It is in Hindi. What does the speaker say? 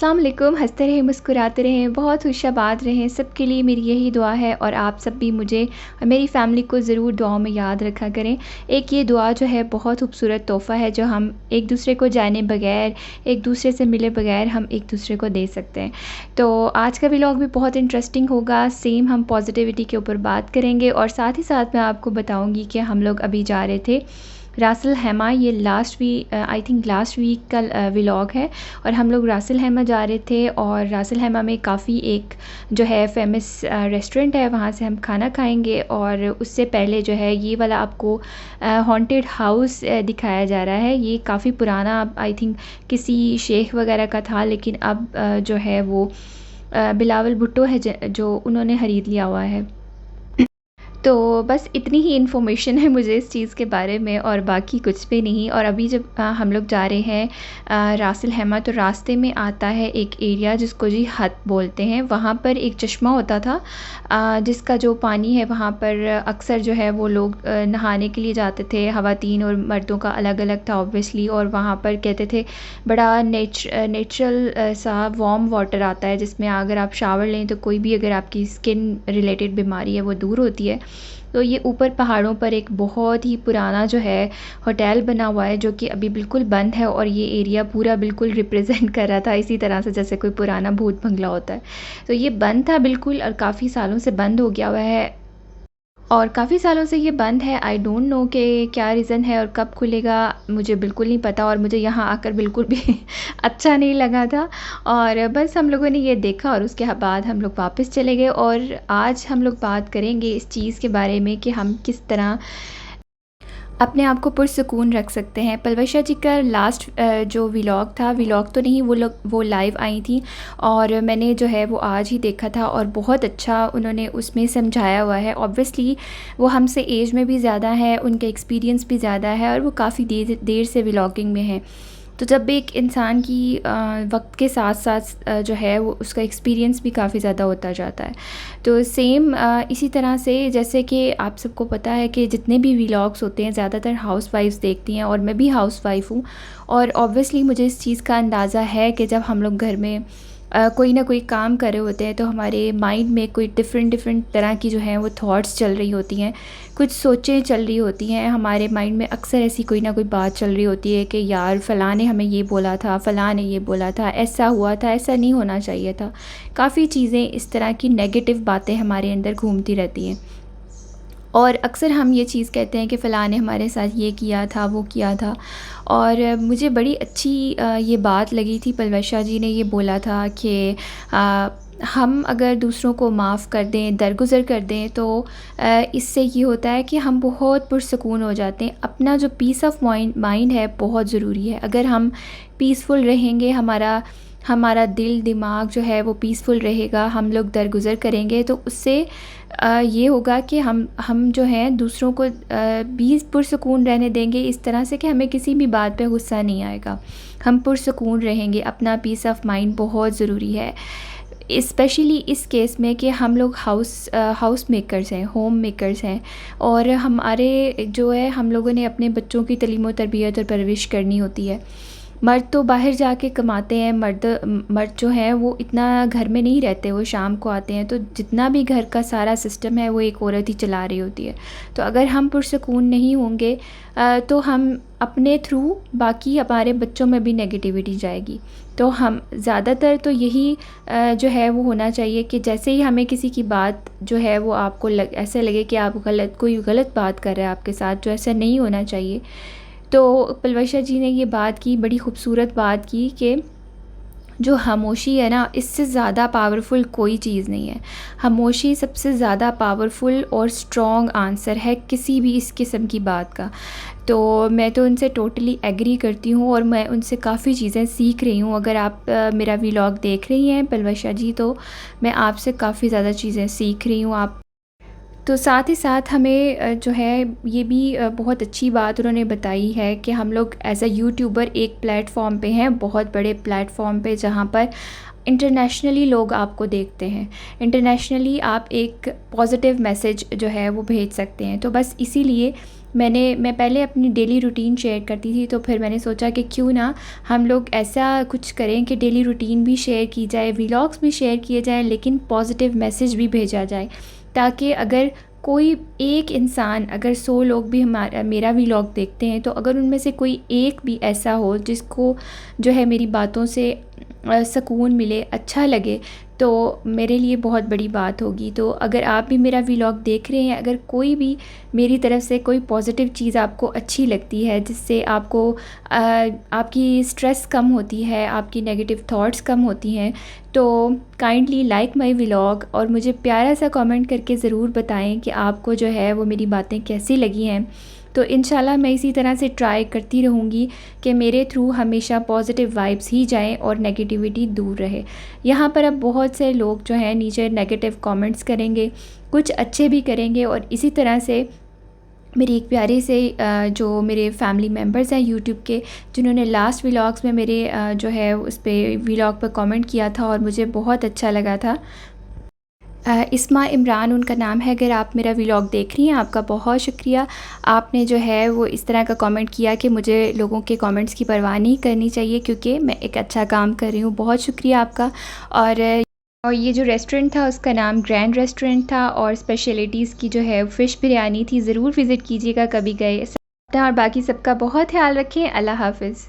अस्सलाम वालेकुम। हंसते रहें, मुस्कुराते रहें, बहुत खुशाबाद रहें, सबके लिए मेरी यही दुआ है। और आप सब भी मुझे और मेरी फ़ैमिली को ज़रूर दुआओं में याद रखा करें। एक ये दुआ जो है बहुत खूबसूरत तोहफ़ा है जो हम एक दूसरे को जाने बगैर, एक दूसरे से मिले बगैर हम एक दूसरे को दे सकते हैं। तो आज का व्लॉग भी बहुत इंटरेस्टिंग होगा। सेम हम पॉजिटिविटी के ऊपर बात करेंगे और साथ ही साथ मैं आपको बताऊँगी कि हम लोग अभी जा रहे थे रासल हैमा। ये आई थिंक लास्ट वीक का व्लॉग है। और हम लोग रासल हैमा जा रहे थे और रासल हैमा में काफ़ी एक जो है फेमस रेस्टोरेंट है, वहाँ से हम खाना खाएंगे। और उससे पहले जो है ये वाला आपको हॉन्टेड हाउस दिखाया जा रहा है। ये काफ़ी पुराना, आई थिंक किसी शेख वगैरह का था, लेकिन अब जो है वो बिलावल भुट्टो है जो उन्होंने ख़रीद लिया हुआ है। तो बस इतनी ही इन्फॉर्मेशन है मुझे इस चीज़ के बारे में और बाकी कुछ भी नहीं। और अभी जब हम लोग जा रहे हैं रासल हैमा, तो रास्ते में आता है एक एरिया जिसको जी हट बोलते हैं। वहाँ पर एक चश्मा होता था जिसका जो पानी है वहाँ पर अक्सर जो है वो लोग नहाने के लिए जाते थे। ख़वातीन और मर्दों का अलग अलग था ऑब्वियसली। और वहाँ पर कहते थे बड़ा नेचुरल सा वार्म वाटर आता है जिसमें अगर आप शावर लें तो कोई भी अगर आपकी स्किन रिलेटेड बीमारी है वो दूर होती है। तो ये ऊपर पहाड़ों पर एक बहुत ही पुराना जो है होटल बना हुआ है जो कि अभी बिल्कुल बंद है। और ये एरिया पूरा बिल्कुल रिप्रेजेंट कर रहा था इसी तरह से जैसे कोई पुराना भूत बंगला होता है। तो ये बंद था बिल्कुल और काफ़ी सालों से बंद हो गया हुआ है। और काफ़ी सालों से ये बंद है। आई डोंट नो कि क्या रीज़न है और कब खुलेगा, मुझे बिल्कुल नहीं पता। और मुझे यहाँ आकर बिल्कुल भी अच्छा नहीं लगा था। और बस हम लोगों ने ये देखा और उसके बाद हम लोग वापस चले गए। और आज हम लोग बात करेंगे इस चीज़ के बारे में कि हम किस तरह अपने आप को पुरसुकून रख सकते हैं। पलवशा जी का लास्ट जो व्लॉग था, व्लॉग तो नहीं, वो लाइव आई थी और मैंने जो है वो आज ही देखा था। और बहुत अच्छा उन्होंने उसमें समझाया हुआ है। ऑब्वियसली वो हमसे एज में भी ज़्यादा है, उनका एक्सपीरियंस भी ज़्यादा है और वो काफ़ी देर से व्लॉगिंग में है। तो जब एक इंसान की वक्त के साथ साथ जो है वो उसका एक्सपीरियंस भी काफ़ी ज़्यादा होता जाता है। तो सेम इसी तरह से जैसे कि आप सबको पता है कि जितने भी व्लॉग्स होते हैं ज़्यादातर हाउसवाइफ्स देखती हैं और मैं भी हाउसवाइफ हूँ। और ऑब्वियसली मुझे इस चीज़ का अंदाज़ा है कि जब हम लोग घर में कोई ना कोई काम कर रहे होते हैं तो हमारे माइंड में कोई डिफरेंट तरह की जो है वो थॉट्स चल रही होती हैं, कुछ सोचें चल रही होती हैं। हमारे माइंड में अक्सर ऐसी कोई ना कोई बात चल रही होती है कि यार फ़लाँ ने हमें ये बोला था, फ़लाँ ने ये बोला था, ऐसा हुआ था, ऐसा नहीं होना चाहिए था। काफ़ी चीज़ें इस तरह की नेगेटिव बातें हमारे अंदर घूमती रहती हैं। और अक्सर हम ये चीज़ कहते हैं कि फ़लाँ ने हमारे साथ ये किया था, वो किया था। और मुझे बड़ी अच्छी ये बात लगी थी, पलवशा जी ने ये बोला था कि हम अगर दूसरों को माफ़ कर दें, दरगुज़र कर दें तो इससे ये होता है कि हम बहुत पुरसुकून हो जाते हैं। अपना जो पीस ऑफ माइंड है बहुत ज़रूरी है। अगर हम पीसफुल रहेंगे, हमारा दिल दिमाग जो है वो पीसफुल रहेगा, हम लोग दरगुज़र करेंगे तो उससे ये होगा कि हम जो हैं दूसरों को भी पुरसुकून रहने देंगे इस तरह से कि हमें किसी भी बात पे गुस्सा नहीं आएगा। हम पुरसुकून रहेंगे। अपना पीस ऑफ माइंड बहुत ज़रूरी है, स्पेशली इस केस में कि हम लोग हाउस मेकर्स हैं, होम मेकर्स हैं। और हमारे जो है हम लोगों ने अपने बच्चों की तालीम और तरबियत और परवरिश करनी होती है। मर्द तो बाहर जाके कमाते हैं, मर्द जो है वो इतना घर में नहीं रहते, वो शाम को आते हैं। तो जितना भी घर का सारा सिस्टम है वो एक औरत ही चला रही होती है। तो अगर हम पुरसुकून नहीं होंगे तो हम अपने थ्रू बाकी हमारे बच्चों में भी नेगेटिविटी जाएगी। तो हम ज़्यादातर तो यही जो है वो होना चाहिए कि जैसे ही हमें किसी की बात जो है वो आपको ऐसे लगे कि आप कोई गलत बात कर रहे हैं आपके साथ, जो ऐसा नहीं होना चाहिए। तो पलवशा जी ने ये बात की, बड़ी ख़ूबसूरत बात की कि जो खामोशी है ना, इससे ज़्यादा पावरफुल कोई चीज़ नहीं है। खामोशी सबसे ज़्यादा पावरफुल और स्ट्रॉन्ग आंसर है किसी भी इस किस्म की बात का। तो मैं तो उनसे टोटली एग्री करती हूँ और मैं उनसे काफ़ी चीज़ें सीख रही हूँ। अगर आप मेरा व्लॉग देख रही हैं पलवशा जी, तो मैं आपसे काफ़ी ज़्यादा चीज़ें सीख रही हूँ। आप तो साथ ही साथ हमें जो है ये भी बहुत अच्छी बात उन्होंने बताई है कि हम लोग एज़ अ यूट्यूबर एक प्लेटफॉर्म पे हैं, बहुत बड़े प्लेटफॉर्म पे, जहाँ पर इंटरनेशनली लोग आपको देखते हैं। इंटरनेशनली आप एक पॉजिटिव मैसेज जो है वो भेज सकते हैं। तो बस इसीलिए मैं पहले अपनी डेली रूटीन शेयर करती थी, तो फिर मैंने सोचा कि क्यों ना हम लोग ऐसा कुछ करें कि डेली रूटीन भी शेयर की जाए, व्लॉग्स भी शेयर किए जाएँ, लेकिन पॉजिटिव मैसेज भी भेजा जाए, ताकि अगर कोई एक इंसान, अगर 100 लोग भी हमारा मेरा व्लॉग देखते हैं, तो अगर उनमें से कोई एक भी ऐसा हो जिसको जो है मेरी बातों से सुकून मिले, अच्छा लगे, तो मेरे लिए बहुत बड़ी बात होगी। तो अगर आप भी मेरा व्लॉग देख रहे हैं, अगर कोई भी मेरी तरफ से कोई पॉजिटिव चीज़ आपको अच्छी लगती है, जिससे आपको आपकी स्ट्रेस कम होती है, आपकी नेगेटिव थॉट्स कम होती हैं, तो काइंडली लाइक माय व्लॉग और मुझे प्यारा सा कमेंट करके ज़रूर बताएं कि आपको जो है वो मेरी बातें कैसी लगी हैं। तो इंशाल्लाह मैं इसी तरह से ट्राई करती रहूँगी कि मेरे थ्रू हमेशा पॉजिटिव वाइब्स ही जाएं और नेगेटिविटी दूर रहे। यहाँ पर अब बहुत से लोग जो हैं नीचे नेगेटिव कमेंट्स करेंगे, कुछ अच्छे भी करेंगे, और इसी तरह से मेरी एक प्यारे से जो मेरे फैमिली मेम्बर्स हैं यूट्यूब के, जिन्होंने लास्ट व्लॉग्स में मेरे जो है उस पे व्लॉग पर कमेंट किया था और मुझे बहुत अच्छा लगा था। इस्मा इमरान उनका नाम है। अगर आप मेरा व्लॉग देख रही हैं, आपका बहुत शुक्रिया। आपने जो है वो इस तरह का कमेंट किया कि मुझे लोगों के कमेंट्स की परवाह नहीं करनी चाहिए, क्योंकि मैं एक अच्छा काम कर रही हूँ। बहुत शुक्रिया आपका। और ये जो रेस्टोरेंट था उसका नाम ग्रैंड रेस्टोरेंट था, और स्पेशलिटीज़ की जो है फ़िश बिरयानी थी। ज़रूर विज़िट कीजिएगा कभी गए। और बाकी सबका बहुत ख्याल रखें। अल्लाह हाफ़िज़।